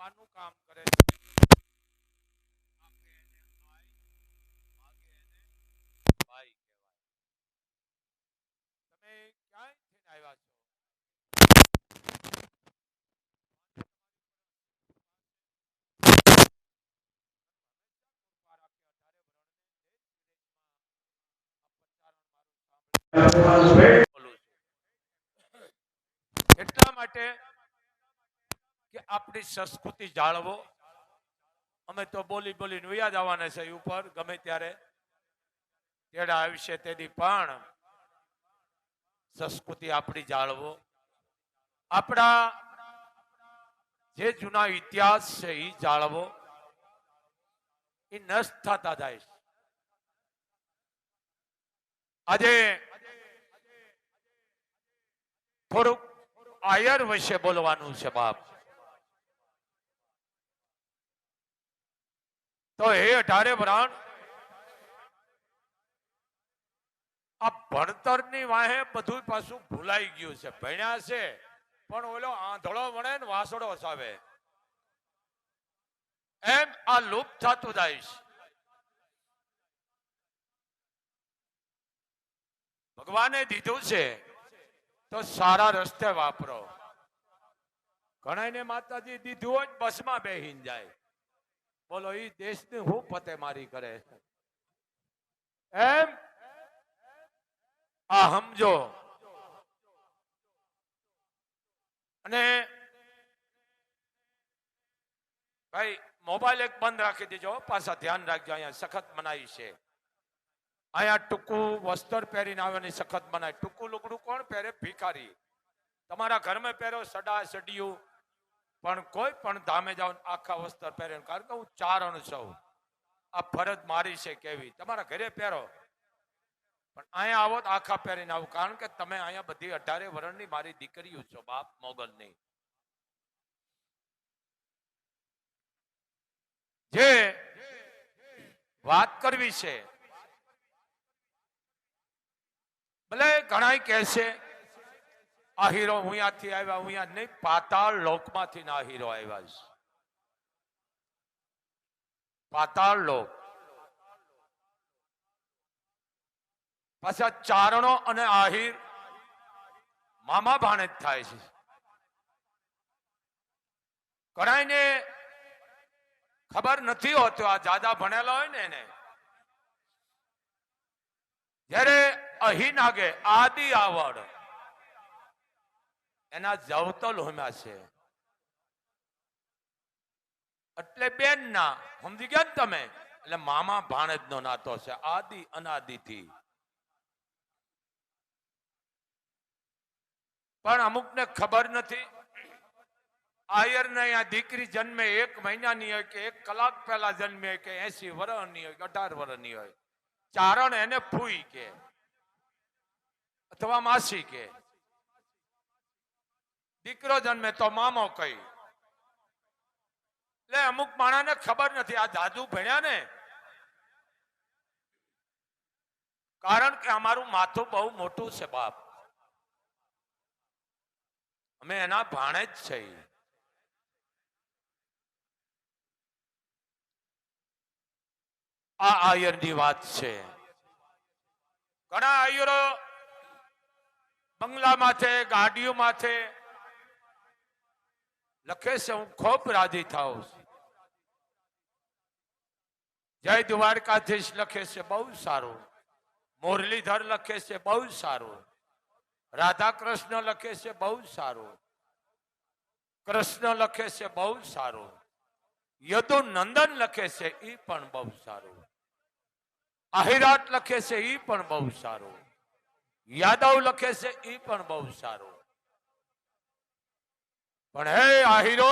આપવાનું કામ કરે છે. આપે એને આઈ, માગે એને ભાઈ કહેવાય. તમે ક્યાંયથી આવ્યા છો? એટલા માટે કે આપણી સંસ્કૃતિ જાળવો. અમે તો બોલી બોલીને વયા જવાના છે ઉપર ગમે ત્યારે તેડા આવશે તેથી પણ સંસ્કૃતિ આપણી જાળવો. આપણા જે જૂના ઇતિહાસ છે એ જાળવો. એ નષ્ટ થતા જાય છે. આજે થોડુંક આયર વિશે બોલવાનું છે બાપ. તો હે 18 બ્રાહ્મણ, આ ભણતરની વાહે બધું પાછું ભૂલાઈ ગયું છે. ભણ્યા છે પણ ઓલો આંધળો વણે ને વાસડો સાવે એમ આ લુપ્ત થતું જાય છે. ભગવાને દીધું છે તો સારા રસ્તે વાપરો. ઘણાને માતાજી દીધું હોય બસમાં બેહીને જાય. બોલો એ દેશની હું પતે મારી કરે એમ આ સમજો. અને ભાઈ મોબાઈલ એક બંધ રાખી દેજો. પાછા ધ્યાન રાખજો. અહીંયા સખત મનાઈ છે. અહીંયા ટૂંકું વસ્ત્ર પહેરીને આવવાની સખત મનાય. ટૂંકું લુગડું કોણ પહેરે? ભિખારી. તમારા ઘરમાં પહેરો સડા સડિયું, પણ કોઈ પણ ધામે જાઓ આખા વસ્ત્ર પહેરે. કારણ કે હું ચારણ છું. આ ફરજ મારી છે કેવી. તમારા ઘરે પહેરો પણ અહીંયા આવો તો આખા પહેરીને આવું. કારણ કે તમે અહીંયા બધી 18 વર્ષની મારી દીકરીઓ છો બાપ મોગલની. જે વાત કરવી છે, ભલે ઘણા કહે છે આહીરો હુંયાથી આવ્યા. હુંયા નહીં, પાતાળ લોકમાંથી ના આહીરો આવ્યા છે. પાતાળ લોક. પાછા ચારણો અને આહીર મામા ભાણે જ થાય છે. ઘણાને ખબર નથી હોતી. આ જાદા ભણેલા હોય ને એને જયારે અહી નાગે આદિ આવડ એના જવતલ હોમ્યા છે. એટલે બેન ના સમજી ગયા ને તમે? એટલે મામા ભાણેજ નો નાતો છે આદિ અનાદિથી. પણ અમુક ને ખબર નથી. આયર ને અહીંયા દીકરી જન્મે 1 મહિનાની હોય કે 1 કલાક પહેલા જન્મે કે 80 વર્ષની હોય કે 18 વર્ષની હોય, ચારણ એને ફૂઈ કે અથવા માસી કે. દીકરો જન્મે તો મામો કઈ. એટલે અમુક માણસને ખબર નથી. આ જાદુ ભણ્યા ને કારણ કે અમારું માથું બહુ મોટું છે બાપ. અમે એના ભાણે જ છીએ. આ આયરની વાત છે. ઘણા આયરો બંગલામાં છે, ગાડીઓમાં છે લખે છે હું ખૂબ રાજી થાઉં. જય દ્વારકાધીશ લખે છે બહુ સારું. મુરલીધર લખે છે બહુ સારું. રાધા કૃષ્ણ લખે છે બહુ સારું. કૃષ્ણ લખે છે બહુ સારું. યદુ નંદન લખે છે એ પણ બહુ સારું. આહિરાટ લખે છે એ પણ બહુ સારું. યાદવ લખે છે એ પણ બહુ સારું. પણ હે આહિરો,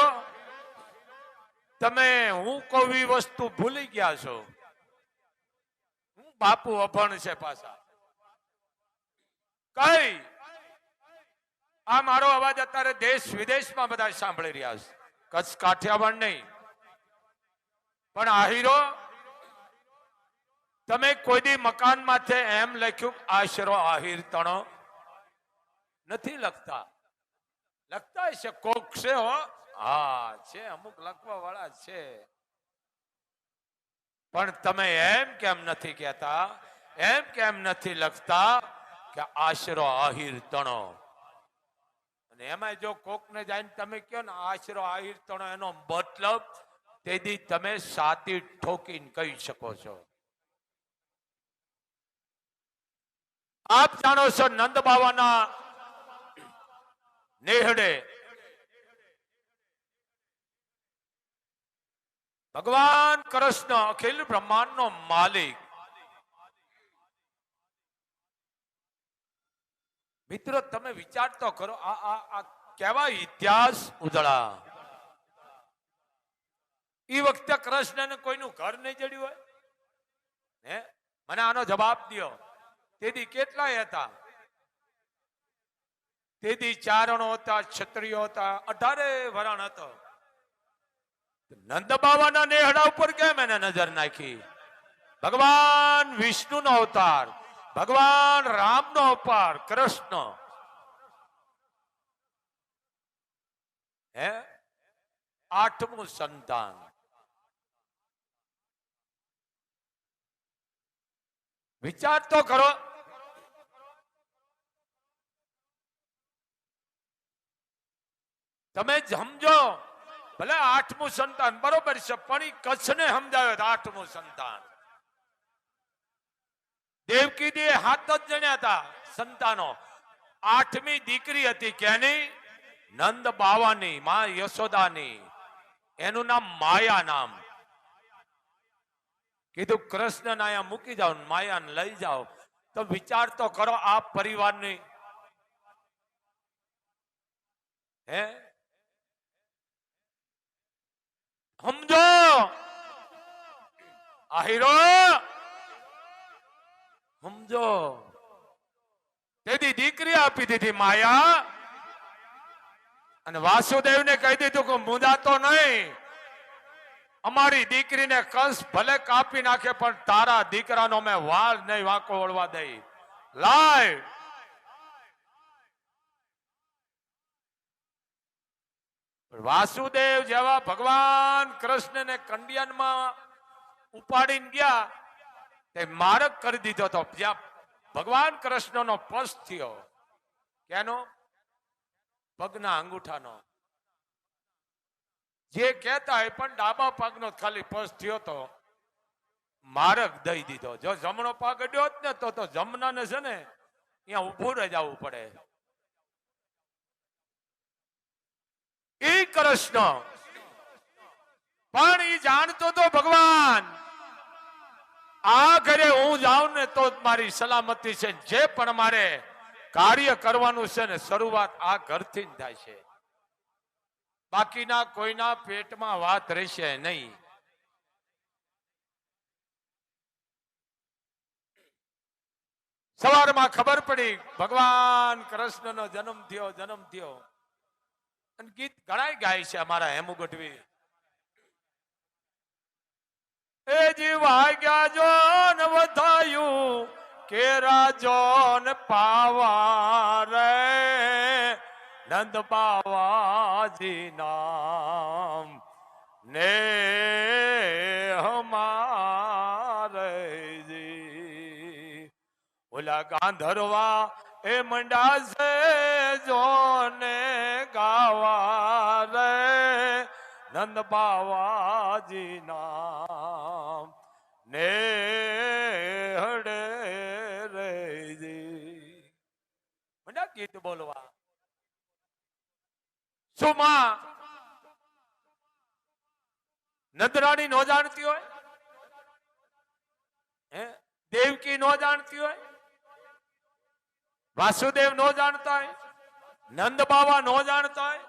તમે હું કોઈ વસ્તુ ભૂલી ગયા છો. હું બાપુ અભણ છે પાછા કઈ. આ મારો અવાજ અત્યારે દેશ વિદેશમાં બધા સાંભળી રહ્યા છે. કચ્છ કાઠિયાવાડ નહીં. પણ આહિરો, તમે કોઈ દી મકાન માથે એમ લખ્યું આશરો આહિર તણો નથી લખતા. લખતા હશે કોક છે હો હા છે, અમુક લખવા વાળા છે, પણ તમે એમ કેમ નથી કહેતા, એમ કેમ નથી લખતા કે આશરો આહિર તણો? અને એમાં જો કોક ને જઈને તમે કહો ને આશરો આહિર તણો, એનો મતલબ તેથી તમે સાતી ઠોકીને કહી શકો છો. આપ જાણો છો નંદ બાવાના નેહડે ભગવાન કૃષ્ણ અખિલ બ્રહ્માંડ નો માલિક. મિત્રો તમે વિચાર તો કરો, આ કેવા ઇતિહાસ ઉજળા. એ વખતે કૃષ્ણને કોઈનું ઘર નહીં જડ્યું હોય હે? મને આનો જવાબ દો. તેથી કેટલાય હતા? તેથી ચારણો હતા, ક્ષત્રિયો હતા, 18 વરણ હતો. નંદ બાવાના નેહડા ઉપર કેમ એને નજર નાખી? ભગવાન વિષ્ણુ નો અવતાર, ભગવાન રામ નો અવતાર કૃષ્ણ, હે 8મું સંતાન. વિચાર તો કરો. તમે સમજો, ભલે 8મું સંતાન બરોબર છે, પણ એ કચ્છને સમજાવ્યો 8મું સંતાન. દેવકી દે 7 જ જણ્યા હતા સંતાનો. 8મી દીકરી હતી કેની? નંદ બાવાની, માં યશોદાની. એનું નામ માયા નામ. કીધું કૃષ્ણને અહીંયા મૂકી જાઓ, માયાને લઈ જાઓ. તો વિચાર તો કરો આ પરિવારની, હે? સમજો આહિરો, સમજો. તેથી દીકરી આપી દીધી માયા, અને વાસુદેવને કહી દીધું કે મુંજાતો નહીં, અમારી દીકરીને કંસ ભલે કાપી નાખે પણ તારા દીકરાનો મેં વાળ નહીં વાંકો વળવા દઈ. લાય. વાસુદેવ જેવા ભગવાન કૃષ્ણને કંડિયાનમાં ઉપાડીને ગયા, તે મારક કરી દીધો હતો. જ્યાં ભગવાન કૃષ્ણનો પસ થયો. કેનો? પગના અંગૂઠાનો. જે કહેતા હોય પણ ડાબા પગનો ખાલી પસ થયો તો મારક દઈ દીધો. જો જમણો પગ અડ્યો હોત ને તો જમનાને છે ને અહીંયા ઉભું રહી જવું પડે. એ કૃષ્ણ પણ એ જાણતો તો ભગવાન આ ઘરે હું જાઉં ને તો મારી સલામતી છે. જે પણ મારે કાર્ય કરવાનું છે ને શરૂઆત આ ઘરથી જ થાય છે. બાકીના કોઈના પેટમાં વાત રહેશે નહીં. સવારમાં ખબર પડી ભગવાન કૃષ્ણનો જન્મ થયો. અને ગીત ઘણા ગાય છે અમારા હેમુ ગઢવી. એ જીવા ગયા જોન વધાયું કેરા જોન પાવા રે નંદ બાવાજી નામ ને હમારે જી. ઓલા ગાંધર્વા એ મંડા છે જોને ગાવા રે નંદ બાવાજી નામ ને હડે રે જી. મંડા ગીત બોલવા. શું માં નંદરાણી નો જાણતી હોય? હે? દેવકી નો જાણતી હોય? વાસુદેવ નો જાણતા હોય? નંદ બાવા નો જાણતા હોય?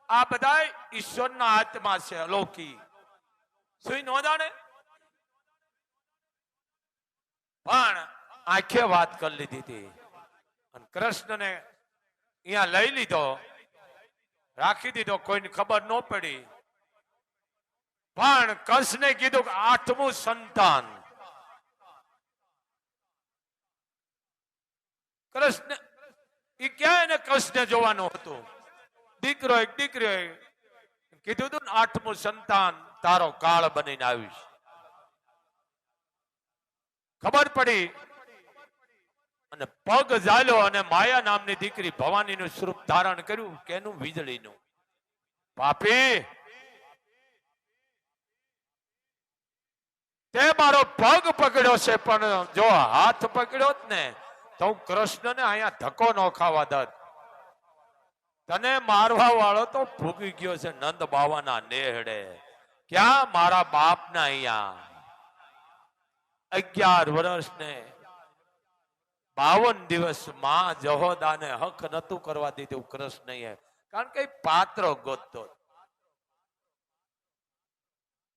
આ બધા ઈશ્વરના આત્મા છે, અલૌકિક. શું નો જાણે? પણ આંખે વાત કરી લીધી હતી અને કૃષ્ણને અહીંયા લઈ લીધો, રાખી દીધો, કોઈને ખબર ન પડી. પણ કંસને કીધું કે 8મું સંતાન. કૃષ્ણ એ ક્યાં એને કૃષ્ણ જોવાનું હતું? દીકરો એક દીકરી હોય, કીધું તું ને 8મું સંતાન તારો કાળ બનીને આવીશ. ખબર પડી અને પગ ઝાલ્યો અને માયા નામની દીકરી ભવાનીનું સ્વરૂપ ધારણ કર્યું. કેનું? વીજળીનું. પાપી, તે મારો પગ પકડ્યો છે, પણ જો હાથ પકડ્યો જ ને તો હું કૃષ્ણને અહીંયા ધક્કો ન ખાવા દત. તને મારવા વાળો તો ભૂગી ગયો છે નંદ બાવાના નેહડે. ક્યાં? મારા બાપના અહીંયા. 11 વર્ષ ને 52 દિવસ માં જહોદાને હક નતું કરવા દીધું કૃષ્ણએ, કારણ કે પાત્ર ગોતતો.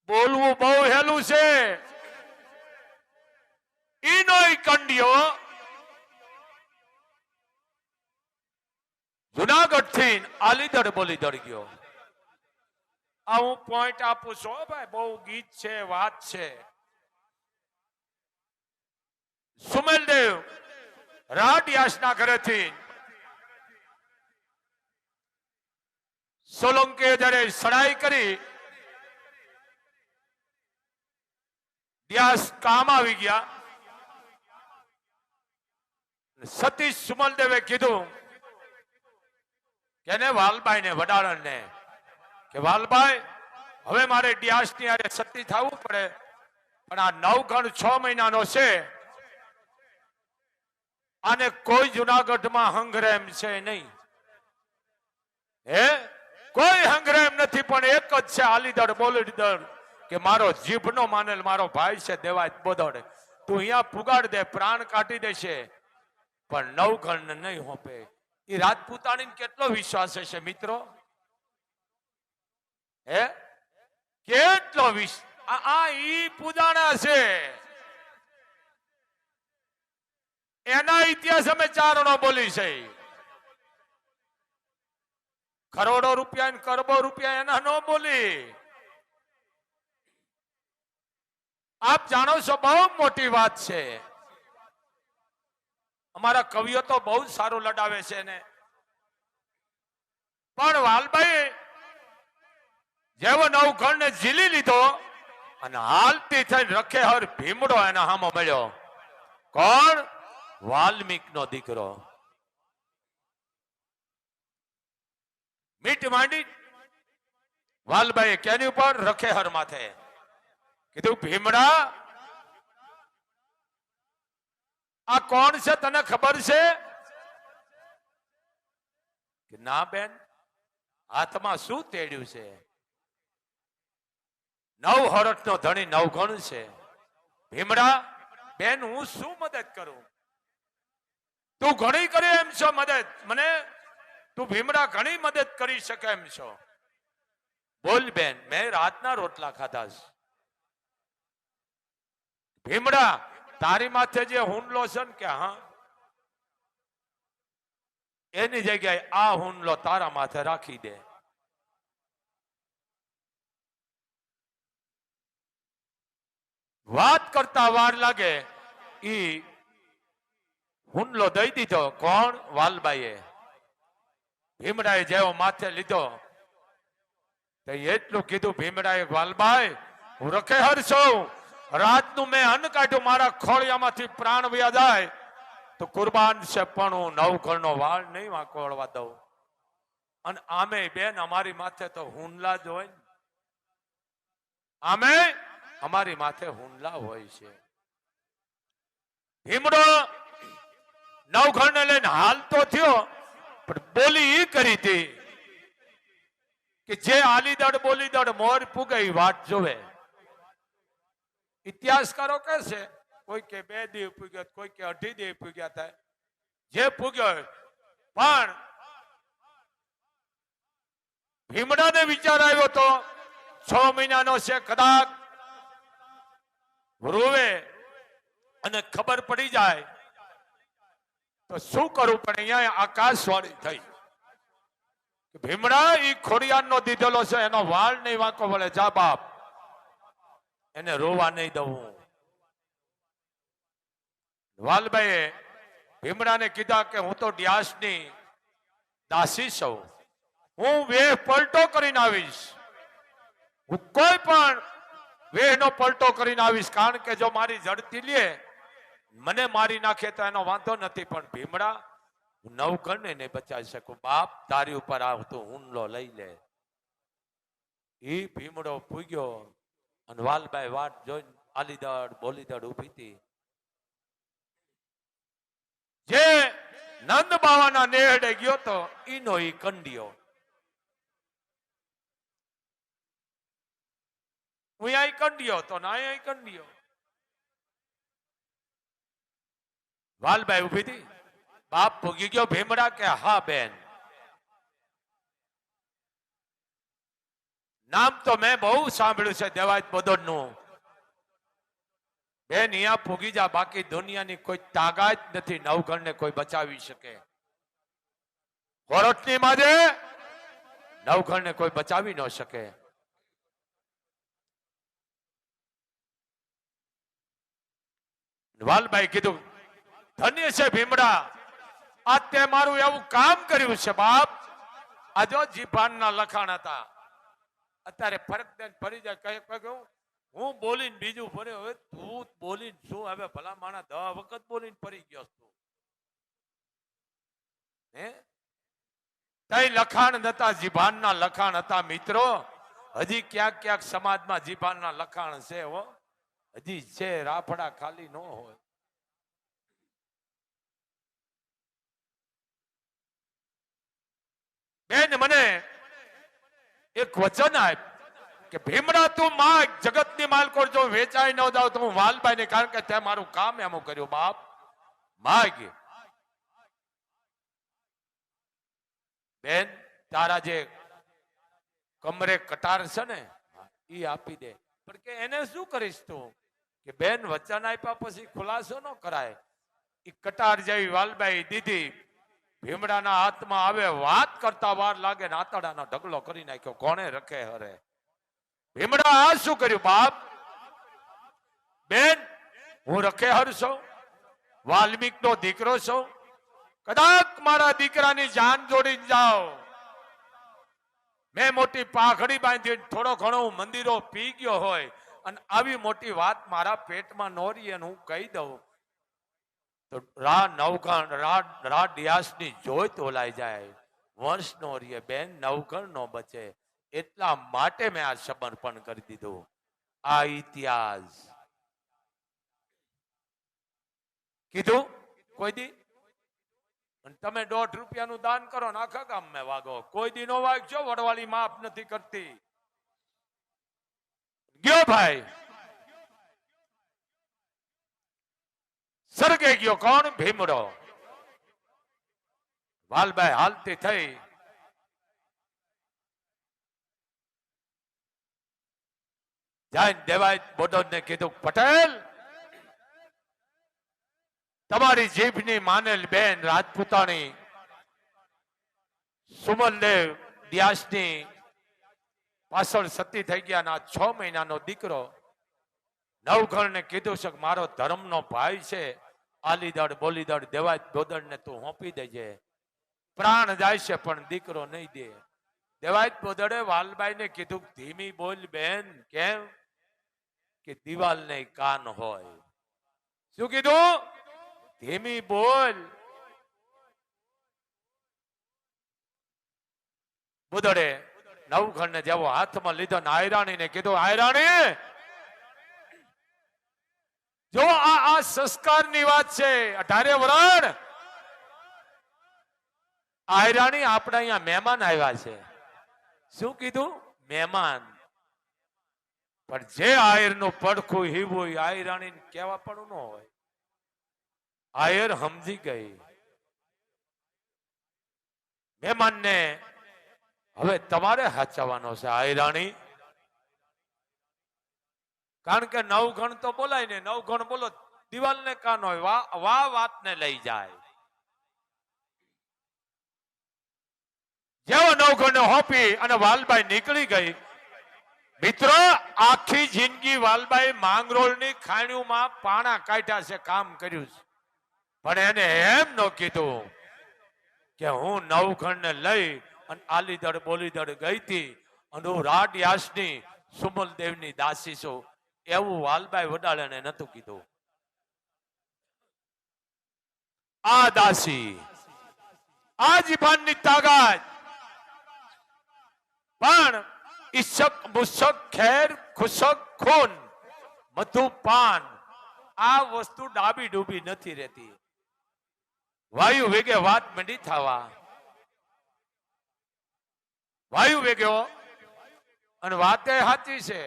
બોલવું બહુ હેલું છે. ઈનોય કંડિયો જુનાગઢ થી આલીદળ બોલી દળ ગયો. આ હું પોઈન્ટ આપું છું ભાઈ, બહુ ગીત છે, વાત છે. સુમેલદેવ રાડિયાસના ઘરેથી સોલંકે જયારે સડાઈ કરી, વ્યાસ કામ આવી ગયા. સતીશ સુમલદેવે કીધું કે વાલબાઈ ને વડાળણ ને કે વાલબાઈ, હવે મારે ડ્યાસ ની આરે સતી થવું પડે, પણ આ 9 ગણ 6 મહિનાનો છે, આને કોઈ જુનાગઢમાં હંગરેમ છે નહીં. હે, કોઈ હંગરેમ નથી, પણ એક જ છે આલીદળ બોલીદળ, કે મારો જીભનો માનેલ મારો ભાઈ છે દેવાય બોદડે. તું અહીંયા પુગાડ દે, પ્રાણ કાઢી દેશે, પણ 9 ગણ નહીં હોપે. એ રાજપૂતાણી કેટલો વિશ્વાસ હશે મિત્રો? હે, કેટલો આ ઈ પૂજાણા છે. એના ઇતિહાસ અમે ચારણો બોલી છે. કરોડો રૂપિયા ને કરબો રૂપિયા એના ન બોલી. આપ જાણો છો, બહુ મોટી વાત છે. અમારા કવિઓ તો બહુ સારું લડાવે છે ને, પણ વાલભાઈ જેવો 9 ગણ ને ઝીલી લીધો અને હાલતી થઈને રખે હર ભીમડો એના હામો મળ્યો. કોણ? વાલ્મીક નો દીકરો. મીટ માંડી વાલભાઈ કેની ઉપર? રખેહર માથે. કીધું ભીમડા, આ કોણ છે તને ખબર છે? કે ના બેન, હાથમાં શું તેડ્યું છે? 9 હરટ નો ધણી 9 ગણ છે. ભીમડા, બેન હું શું મદદ કરું? તું ઘણી કરે એમ છો મદદ મને? તું ભીમડા ઘણી મદદ કરી શકે એમ છો? બોલ બેન, મેં રાતના રોટલા ખાધા છે. ભીમડા, તારી માથે જે હુંડલો છે ને, કે હા, એની જગ્યાએ આ હુંડલો તારા માથે રાખી દે. વાત કરતા વાર લાગે, ઈ હુંડલો દઈ દીધો. કોણ? વાલબાઈએ. ભીમડાએ જેવો માથે લીધો તો એટલું કીધું ભીમડાએ, વાલબાઈ હું રખેહર છું, રાતનું મેં અન્ન કાઢ્યું, મારા ખોળિયામાંથી પ્રાણ વયા જાય તો કુરબાન છે, પણ હું 9 ગણનો વાળ નહીં વાંકોળવા દઉં. અને આમે બેન અમારી માથે તો હુંડલા જ હોય, આમે અમારી માથે હુંડલા હોય છે. ભીમડો 9 ગણને લઈને હાલતો થયો, પણ બોલી ઈ કરી હતી કે જે આલીદળ બોલીદળ મોર પૂગે ઈ વાટ જોવે. ઇતિહાસકારો કહે છે, કોઈ કે 2 દિવસ પૂગ્યો, કોઈ કે 2.5 દિવસ પૂગ્યા થાય, જે પૂગ્યો. પણ ભીમડાને વિચાર આવ્યો તો 6 મહિનાનો છે, કદાચ રોવે અને ખબર પડી જાય તો શું કરવું? પણ અહીંયા આકાશવાણી થઈ, ભીમડા ઈ ખોડિયારનો દીધેલો છે, એનો વાળ નહીં વાંકો વળે. જા બાપ, એને રોવા નહીં દઉં. વાલભાઈએ ભીમડાને કીધા કે હું તો ડ્યાસની દાસી છું, હું વેહ પલટો કરીને આવીશ. હું કોઈ પણ વેહનો પલટો કરીને આવીશ, કારણ કે જો મારી જડતી લે મને મારી નાખે તો એનો વાંધો નથી, પણ ભીમડા હું નવઘણને નહીં બચાવી શકું. બાપ તારી ઉપર આવતો હુમલો લઈ લે. એ ભીમડો પૂગ્યો અને વાલબાઈ વાટ જોઈને આલીદડ બોલીદડ ઉભી હતી. જે નંદ બાવાના નેહડે ગયો તો ઈનો ઈ કંડિયો. હું અહીં કંડિયો તો ના અહીં કંડિયો. વાલબાઈ ઉભી હતી. બાપ ભોગી ગયો ભીમડા કે હા બેન, નામ તો મેં બહુ સાંભળ્યું છે દેવાયત બોદડનું. બેન અહીંયા ભોગી જા, બાકી દુનિયાની કોઈ તાકાત નથી નવઘણને કોઈ બચાવી શકે. કોરટની માજે નવઘણને કોઈ બચાવી ન શકે. વાલબાઈ કીધું ધન્ય છે ભીમડા, આ તે મારું એવું કામ કર્યું છે બાપ. આ જો જીભાનના લખાણ હતા, અત્યારે ફરક દે ફરી જાય. કહ્યું હું બોલીને બીજું ફરે, હવે તું બોલીને શું હવે ભલા માણા 10 વખત બોલીને ફરી ગયો તું. હે તઈ લખાણ નતા, જીભાનના લખાણ હતા મિત્રો. હજી ક્યાંક ક્યાંક સમાજમાં જીભાનના લખાણ છે હો, હજી છે, રાફડા ખાલી ન હોય. બેન મને એક વચન આપ કે ભીમડા તું માગ, જગતની માલકોર જો વેચાઈ ન જાવ તો હું વાલબાઈ ને, કારણ કે તે મારું કામ એમ કર્યું. બાપ માગ. બેન તારા જે કમરે કટાર છે ને ઈ આપી દે. પણ કે એને શું કરીશ તું? કે બેન વચન આપ્યા પછી ખુલાસો ન કરાય. ઈ કટાર જેવી વાલબાઈ દીધી. ભીમડાના હાથમાં આવે, વાત કરતા વાર લાગે ને આતડાનો ઢગલો કરી નાખ્યો. કોણે રખે હરે? ભીમડા આ શું કર્યું બાપ? બેન હું રખે હર છું, વાલ્મીક નો દીકરો છું. કદાચ મારા દીકરાની જાન જોડી જાઓ, મેં મોટી પાઘડી બાંધી થોડો ઘણો મંદિરો પી ગયો હોય અને આવી મોટી વાત મારા પેટમાં નોરી અને હું કહી દઉં તો રા નવઘણ રા ડિયાસની જોઈત ઓલાઈ જાય, વંશ નો રીએ. બેન નવઘણ નો બચે, એટલા માટે મેં આ સમર્પણ કરી દીધું. આ ઇતિહાસ કીધું કોઈ દી. અને તમે 1.5 રૂપિયાનું દાન કરો ને આખા ગામ મેં વાગો. કોઈ દી નો વાગજો, વડવાળી માફ નથી કરતી. ગયો ભાઈ, સરગે ગયો. કોણ? ભીમડો. વાલબાઈ હાલતી થઈ જાય દેવાય બોડોદ ને કીધું પટેલ તમારી જીભની માનેલ બેન રાજપૂતાણી સુમનદેવ વ્યાસની પાછળ સતી થઈ ગયા ના 6 મહિનાનો દીકરો નવઘણને કીધું છે કે મારો ધર્મનો ભાઈ છે, આલીદડ બોલીદડ દેવાય બોદડ ને તું હોંપી દેજે. પ્રાણ જાય છે પણ દીકરો નહીં દે. દેવાય બોદડે વાલબાઈ ને કીધું ધીમી બોલ બેન. કેમ? કે દિવાલ ને કાન હોય. શું કીધું? ધીમી બોલ. બોદડે નવઘણ ને જેવો હાથમાં લીધો ને આયરાણી ને કીધું આયરાણી જો આ સંસ્કારની વાત છે. 18 વરણ આયરાણી આપણે અહીંયા મહેમાન આવ્યા છે. શું કીધું? મહેમાન. પણ જે આયર નું પડખું હીવું આયરાણી કેવા પણ ન હોય. આયર સમજી ગઈ મહેમાન ને હવે તમારે હાચવાનો છે આયરાણી. કારણ કે નવઘણ તો બોલાય ને, નવઘણ બોલો દિવાલ ને કાન હોય. વાહ વાત ને લઈ જાય. જેવો નવઘણ હોપી અને વાલબાઈ નીકળી ગઈ. મિત્રો આખી જિંદગી વાલબાઈ માંગરોળની ખાણીઓમાં પાણા કાઢ્યા છે, કામ કર્યું છે. પણ એને એમ ન કીધું કે હું નવઘણ ને લઈ અને આલીદડ બોલીદડ ગઈ હતી અને હું રાડ યાસની સુમલ દેવની દાસી છું એવું વાલબાઈ વડાળાને નતું કીધું. આ દાસી આ જીભાનની તાકાત પણ ઈશક મુશક ખેર ખુશક ખૂન મધુપાન આ વસ્તુ ડાબી ડૂબી નથી રહેતી. વાયુ વેગે વાત મંડી થવા, વાયુ વેગ્યો અને વાતે સાચી છે.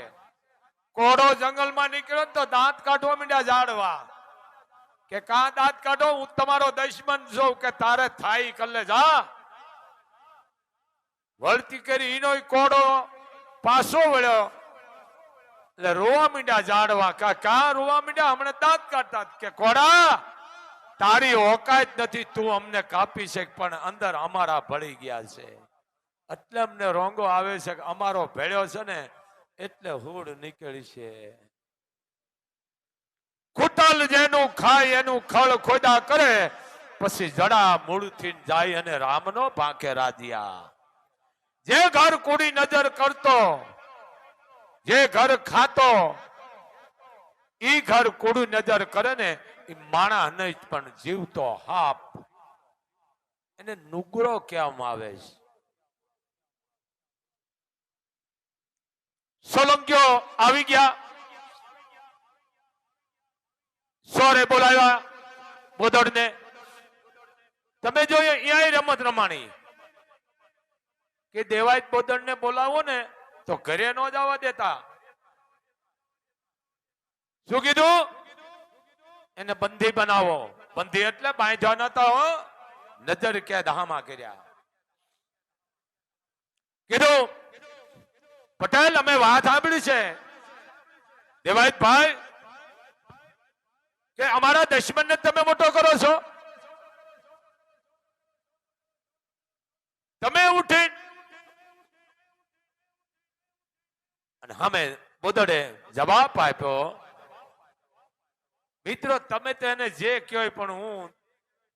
કોડો જંગલમાં નીકળ્યો તો દાંત કાઢવા માંડ્યા ઝાડવા કે કા દાંત કાઢો, હું તમારો દુશ્મન છું કે તારે થાય કલે જા. વળતી કરી ઈનો કોડો પાછો વળ્યો એટલે રોવા માંડ્યા ઝાડવા. કા રોવા માંડ્યા? હમણાં દાંત કાઢતા કે કોડા તારી ઓકાત નથી, તું અમને કાપી છે પણ અંદર અમારા ભળી ગયા છે એટલે અમને રોંગો આવે છે કે અમારો ભેળ્યો છે ને એટલે હુડ નીકળી છે. કુટલ જેનું ખાય એનું ખળ ખોદા કરે, પછી જડા મૂળથી જાય અને રામનો ભાંખે રાધિયા. જે ઘર કુડી નજર કરતો, જે ઘર ખાતો, ઈ ઘર કુડી નજર કરે ને એ માણા નહીં પણ જીવતો હાપ, એને નુગરો કહેવામાં આવે છે. સોલંકીઓ આવી ગયા, સોરે બોલાવ્યા બોધડને. તમે જોઈએ અહીંયા રમત રમાણી કે દેવાય બોધડને બોલાવો ને તો ઘરે ન જવા દેતા. શું કીધું? એને બંધી બનાવો. બંધી એટલે બાંધ્યા નતા હો, નજર કેદ હામાં કર્યા. કીધું પટેલ અમે વાત સાંભળી છે દેવાયતભાઈ કે અમારા દુશ્મનને તમે મોટો કરો છો. તમે ઉઠી અને અમે બોદડે જવાબ આપ્યો, મિત્રો તમે તો એને જે કહો પણ હું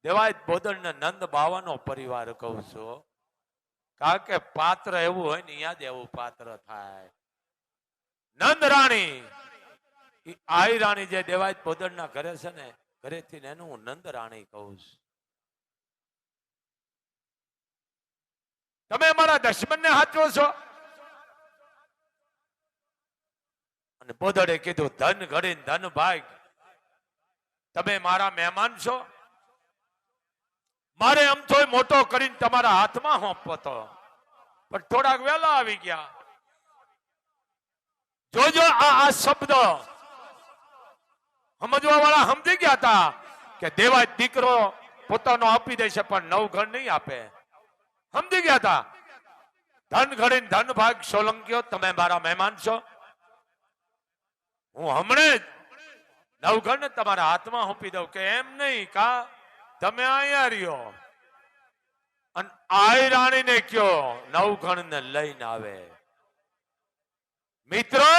દેવાયત બોદડને નંદ બાવાનો પરિવાર કહું છું. કારણ કે પાત્ર એવું હોય ને યાદ એવું પાત્ર થાય. નંદ રાણી આઈ રાણી જે દેવાયત બોદડના ઘરે છે ને ઘરેથી એનું હું નંદ રાણી કહું છું. તમે અમારા દુશ્મનને હાચવો છો. અને બોદડે કીધું ધન ઘડી ધન ભાગ, તમે મારા મહેમાન છો, મારે આમ તો મોટો કરીને તમારા હાથમાં સોંપવો તો, પણ થોડાક વહેલા આવી ગયા. જોજો આ શબ્દ સમજવા વાળા સમજી ગયા હતા કે દેવાય દીકરો પોતાનો આપી દેશે પણ નવઘણ નહીં આપે. સમજી ગયા હતા. ધન ઘડીને ધન ભાગ સોલંકીઓ તમે મારા મહેમાન છો, હું હમણે જ નવઘણ તમારા હાથમાં સોંપી દઉં. કે એમ નહીં કા તમે અહીંયા રહ્યો અને આઈ રાણીને કયો નવઘણ ને લઈને આવે. મિત્રો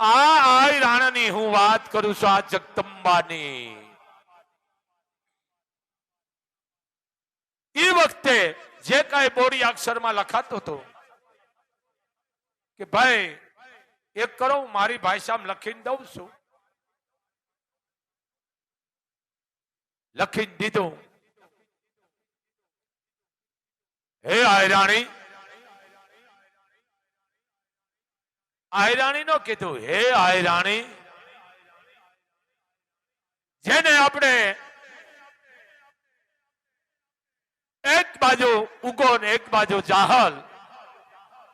આ આઈ રાણીની હું વાત કરું છું, આ જગદંબાની. એ વખતે જે કઈ બોડી અક્ષરમાં લખાતું હતું કે ભાઈ એક કરો હું મારી ભાષામાં લખીને દઉં છું, લખીને દીધું. હે આયરાણી, આયરાણી નો કીધું હે આયરાણી, જેને આપણે એક બાજુ ઉગો ને એક બાજુ જાહલ,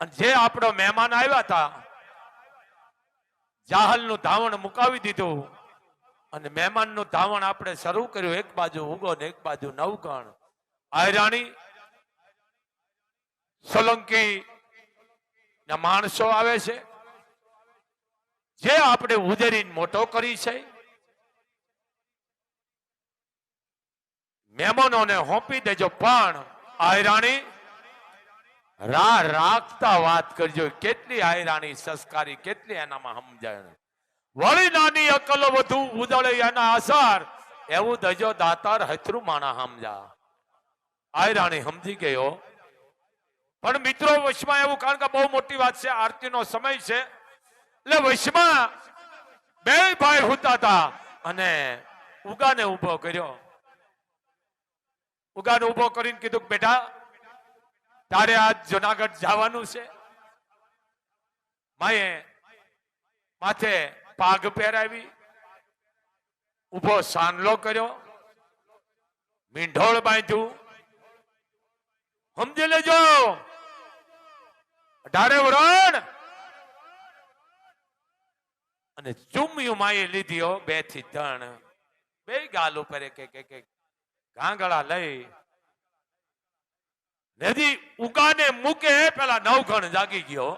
અને જે આપણો મહેમાન આવ્યા હતા જાહલ નું ધાવણ મુકાવી દીધું અને મહેમાન નું ધાવણ આપણે શરૂ કર્યું. એક બાજુ ઉગો ને એક બાજુ નવઘણ. આયરાણી સોલંકી ના માણસો આવે છે, જે આપણે ઉજેરીને મોટો કરી છે, મહેમાનોને સોંપી દેજો. પણ આયરાણી રાખતા વાત કરજો. કેટલી આયરાણી સંસ્કારી, કેટલી એનામાં સમજાય. વળી નાની અકલ વધુ ઉજળે એના અસર, એવું દજો દાતાર હથરું માણા સમજા. આયરાણી સમજી ગયો. પણ મિત્રો વચમાં એવું, કારણ કે બહુ મોટી વાત છે, આરતીનો સમય છે, એટલે વશમાં બે ભાઈ હોતા હતા અને ઉગાને ઉભો કર્યો. ઉગાને ઉભો કરીને કીધું, બેટા તારે આજ જુનાગઢ જવાનું છે. માએ માથે પાઘ પહેરાવી, ઉભો સાનલો કર્યો, મીંઢોળ બાંધ્યું. સમજી લેજો 18 વરણ અને ચુમ્યું માએ લીધી 2 થી 3 બે ગાલ ઉપર કે ગાંગડા લઈ નદી ઉગાને મૂકે પેલા નવઘણ જાગી ગયો.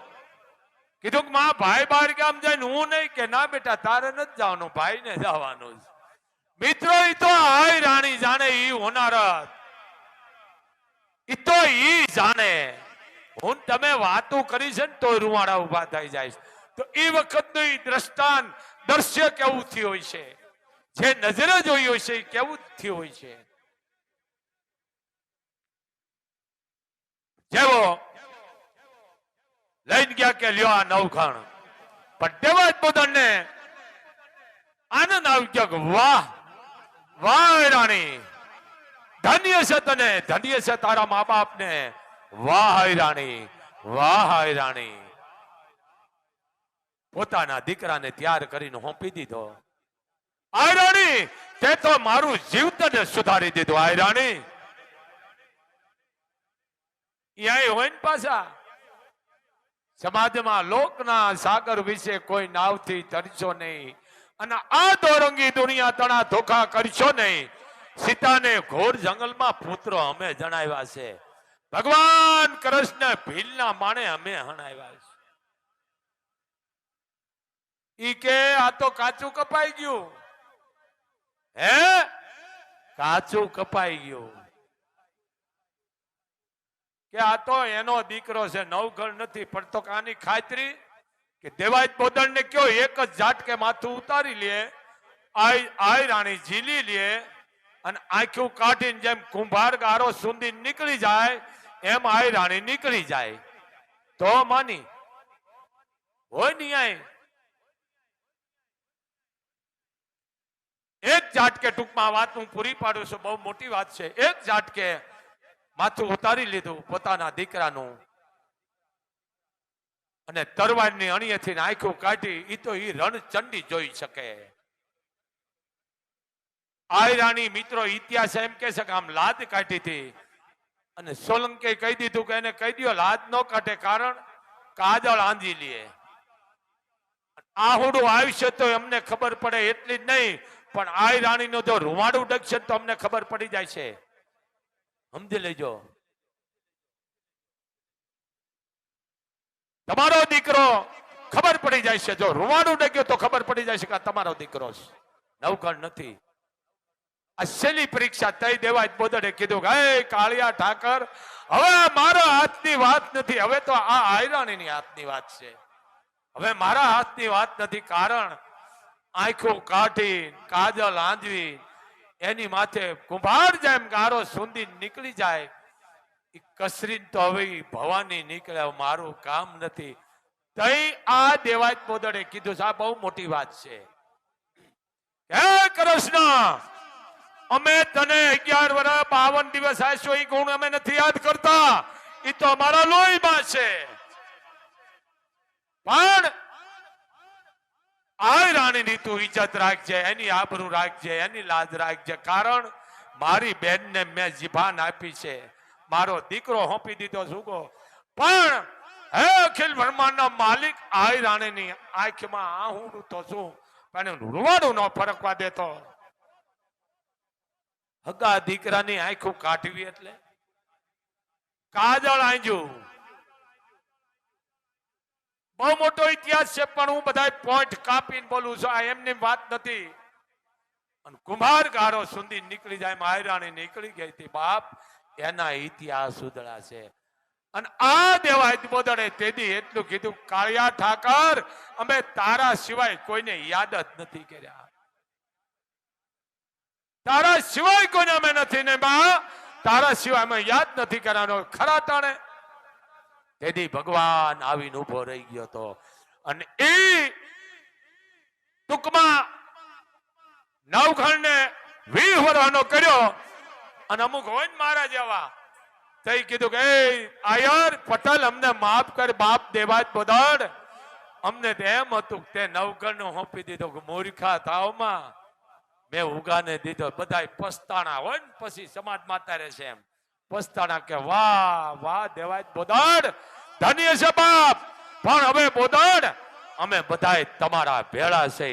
કીધું કે માં ભાઈ બહાર ગામ જાય હું નહીં કે ના બેટા તારે નથી જવાનું, ભાઈ ને જવાનું. મિત્રો ઈ તો હાય રાણી જાણે ઈ હોનારત, ઈ તો ઈ જાણે. હું તમે વાતો કરી છે ને તો રૂવાડા ઉભા થઈ જાય. તો એ વખતનું ઈ દ્રષ્ટાંત દ્રશ્ય કેવું થયું હોય છે, જે નજરે જોઈ હોય છે કેવું થયું હોય છે. જેવો લઈને ગયા કે લ્યો આ નવઘણ, પણ દેવા જ બધાને આનંદ આવી ગયો કે વાહ વાહ રાણી, ધન્ય છે તને, ધન્ય છે તારા મા બાપ ને, વાહ રાણી વાહ રાણી. પોતાના દીકરાને તૈયાર કરીને હોંપી દીધો. આ રાણી તે તો મારું જીવતને સુધારી દીધું. આ રાણી અહીંયા હોય ને પાછા સમાજમાં લોકના સાગર વિશે કોઈ નાવથી તરશો નહીં અને આ દોરંગી દુનિયા તણા ધોખા કરશો નહીં. સીતાને ઘોર જંગલમાં પુત્રો અમે જણાવ્યા છે, ભગવાન કૃષ્ણ ભીલના માણે અમે હણાવ્યા છે. ઈ કે આ તો કાચું કપાઈ ગયું, હે કાચું કપાઈ ગયું, કે આ તો એનો દીકરો છે, નવઘણ નથી. પણ તો આની ખાતરી કે દેવાય બોદણ ને કયો એક જ ઝાટકે માથું ઉતારી લે, આય રાણી ઝીલી લે અને આંખું કાઢીને જેમ કુંભાર ગારો સુંદી નીકળી જાય એમ આય રાણી નીકળી જાય તો માની હોય નહીં. આય એક ઝાટકે ટૂંકમાં વાત હું પૂરી પાડું છું, બહુ મોટી વાત છે. એક ઝાટકે માથું ઉતારી લીધું પોતાના દીકરાનું અને તરવારની અણીએથી આંખું કાઢી. ઈ તો ઈ રણચંડી જોઈ શકે. આય રાણી મિત્રો ઇતિહાસ એમ કે છે કે આમ લાદ કાઢી હતી અને સોલંકે કહી દીધું કે એને કહી દો લાદ ન કાઢે, કારણ કાજળ આંધી લે. આહુડું આવશે તો એમને ખબર પડે એટલી જ નહીં, પણ આય રાણીનો જો રૂવાડું ડગશે તો અમને ખબર પડી જાય છે. સમજી લેજો. તમારો દીકરો ખબર પડી જાય છે, જો રૂવાડું ડગ્યો તો ખબર પડી જાય છે કે તમારો દીકરો છે, નવઘણ નથી. આ છેલ્લી પરીક્ષા તઈ દેવા જ બોદડે કીધું કે હે કાળિયા ઠાકર, હવે મારા હાથની વાત નથી, હવે તો આ આયરાણીની હાથની વાત છે, હવે મારા હાથની વાત નથી. કારણ આંખો કાઢી કાજલ આંધવી એની માથે કુંભાર જેમ ગારો સુંદી નીકળી જાય, કસરીન તો હવે ભવાની નીકળે, મારું કામ નથી. તઈ આ દેવાય બોદડે કીધું આ બહુ મોટી વાત છે. હે કૃષ્ણ, અમે તને 11 વર્ષ 52 દિવસ આસ્યો, એ ગુણ અમે નથી યાદ કરતા, એ તો અમારા લોહીમાં છે. પણ આ રાણીની તું ઇજ્જત રાખજે, એની આબરૂ રાખજે, એની લાજ રાખજે. કારણ મારી બેનને મેં જીભાન આપી છે, મારો દીકરો હોંપી દીધો સુગો. પણ હે અખિલ બ્રહ્માંડના માલિક, આ રાણીની આંખમાં આહુડું તો શું, પણ રૂવાડું ન ફરકવા દેતો. હગા દીકરાની આંખું કાઢવી એટલે કાજળ આંજ્યું. બહુ મોટો ઇતિહાસ છે, પણ હું બધા પોઈન્ટ કાપીને બોલું છું. આ એમની વાત નથી. અને કુંભાર ગારો સુંદી નીકળી જાય, માયરાણી નીકળી ગઈ હતી બાપ, એના ઇતિહાસ ઉદળા છે. અને આ દેવાય બોદડે તેદી એટલું કીધું, કાળિયા ઠાકર, અમે તારા સિવાય કોઈને યાદ જ નથી કર્યા, તારા સિવાય કોઈને અમે નથી ને બા, તારા સિવાય અમે યાદ નથી કરવાનો. ખરા તાણે તેદી ભગવાન આવીને ઉભો રહી ગયો તો અને એ ટૂંકમાં નવઘણને 20 વર્ષનો કર્યો. અને અમુક હોય ને મારા જેવા તઈ કીધું કે એ આયર પટેલ અમને માફ કર બાપ દેવાજ બોદડ. અમને તો એમ હતું કે તે નવઘણનું હોપી દીધો કે મૂર્ખા તાવમાં મેં ઉગાને દીધો. બધા પસ્તાણા હોય ને પછી સમાજ માતા રહેશે એમ પસ્તાણા કે વાહ વાહ દેવાજ બોદડ ધન્ય છે બાપ. પણ હવે બોદડ અમે બધા તમારા ભેળા છે.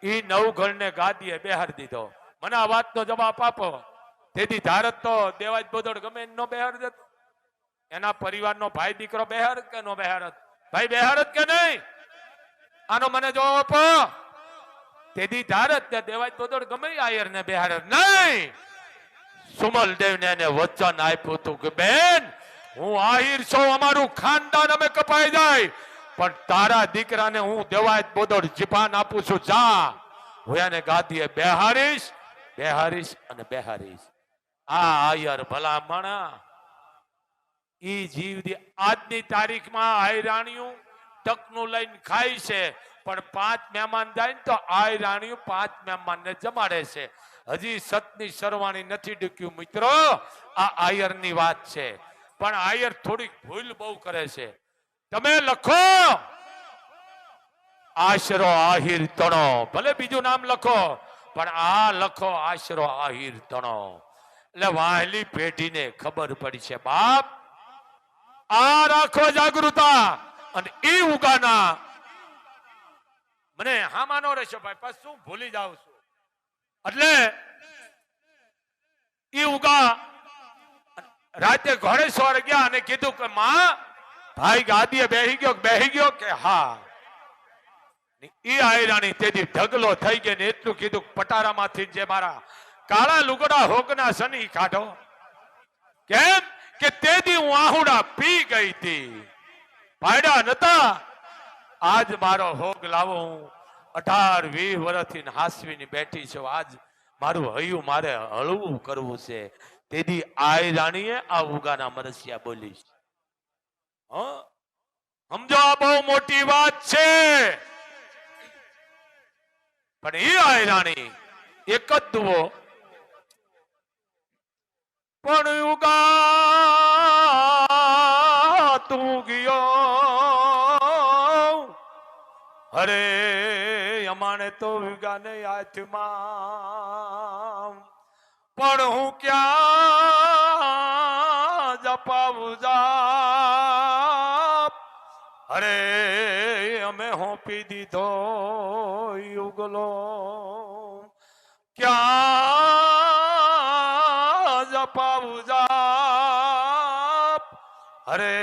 ઈ નવઘણને ગાદીએ બેહાડી દીધો. મને આ વાતનો જવાબ આપો. તેથી ધારત તો દેવાજ બોદડ ગમે નો બેહાર જતો. એના પરિવારનો ભાઈ દીકરો બેહાર કે નો બેહારત? ભાઈ બેહારત કે નહીં? આનો મને જવાબ આપો. તેથી ધારત ને દેવાજ બોદડ ગમે આયર ને બેહારત નહીં. સુમલ દેવને એને વચન આપ્યું હતું કે બેન હું આહિર છું, અમારું ખાનદાન અમે કપાઈ જાય, પણ તારા દીકરાને હું દેવાજ બોદડ જીપાન આપું છું. જા હું એને ગાદીએ બેહારીશ બેહારીશ અને બેહારીશ. આ આયર ભલામણા ઈ જીવદી આજની તારીખમાં આયરાણીયું ટકનું લઈને ખાય છે, પણ 5 મહેમાન જાય ને તો આયરાણીયું 5 મહેમાનને જમાડે છે. હજી સતની સરવાણી નથી ડૂક્યું મિત્રો. આ આયરની વાત છે, પણ આયર થોડીક ભૂલ બહુ કરે છે. તમે લખો આશરો આહિર તણો, ભલે બીજું નામ લખો પણ આ લખો આશરો આહિર તણો. એટલે વાહલી પેઢીને ખબર પડી છે બાપ આ રાખો જાગૃતા. અને એ ઉગાના મને હામાનો રહેશે ભાઈ પછી શું ભૂલી જાઉં છું. એટલે એ ઉગા રાતે ઘોડેશ્વર ગયા અને કીધું કે માં ભાઈ ગાદીએ બેહી ગયો કે હા. ઈ આયરાણી તેથી ઢગલો થઈ ગયો ને એટલું કીધું પટારામાંથી જે મારા કાળા લુગડા હોગના સની કાઢો. કેમ કે તેથી હું આહુડા પી ગઈ હતી, પાડ્યા નતા. આજ મારો હોગ લાવો. હું 18-20 વર્ષથી હાસવીની બેઠી છું. આજ મારું હૈયું મારે હળવું કરવું છે. તેથી આયરાણીએ આ ઉગાના મરસિયા બોલીશ. સમજો આ બહુ મોટી વાત છે. પણ એ આયરાણી એક જ દુઓ પણ ઉગા તું ગયો અરે અમાને તો ઉગાને હાથમાં પણ હું ક્યાં જપાવું જા. અરે અમે હોપી દીધો યુગલો ક્યાં જપાવું જા. અરે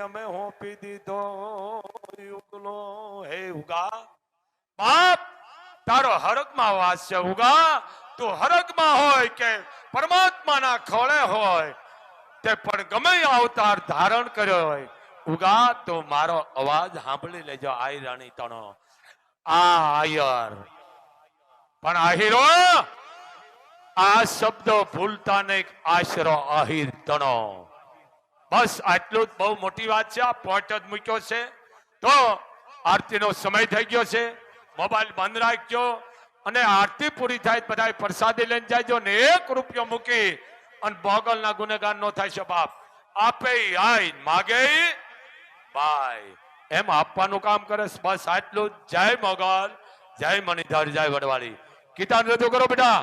અમે હોપી દીધો યુગલો. હે ઉગા બાપ તારો હરકમાં વાસ છે. ઉગા તું હરકમાં હોય કે પરમાત્માના ખોળે હોય તે પણ ગમે અવતાર ધારણ કર્યો હોય ઉગા તો મારો અવાજ સાંભળી લેજો. આયરાણી તણો આ આયર પણ આહિરો આ શબ્દો ભૂલતા નહીં. આશરો આહિર તણો. બસ આટલું જ બહુ મોટી વાત છે. આ પોઈન્ટ જ મૂક્યો છે. તો આરતીનો સમય થઈ ગયો છે. મોબાઈલ બંધ રાખજો અને આરતી પૂરી થાય બધા પ્રસાદી લઈને જાયજો ને 1 રૂપિયો મૂકી અને બોગલના ગુનેગાર નો થાય છે બાપ. આપે આઈ માગે બાય એમ આપવાનું કામ કરે. બસ આટલું. જય મોગલ, જય મણિધર, જય વડવાળી. કીર્તન રજૂ કરો બેટા.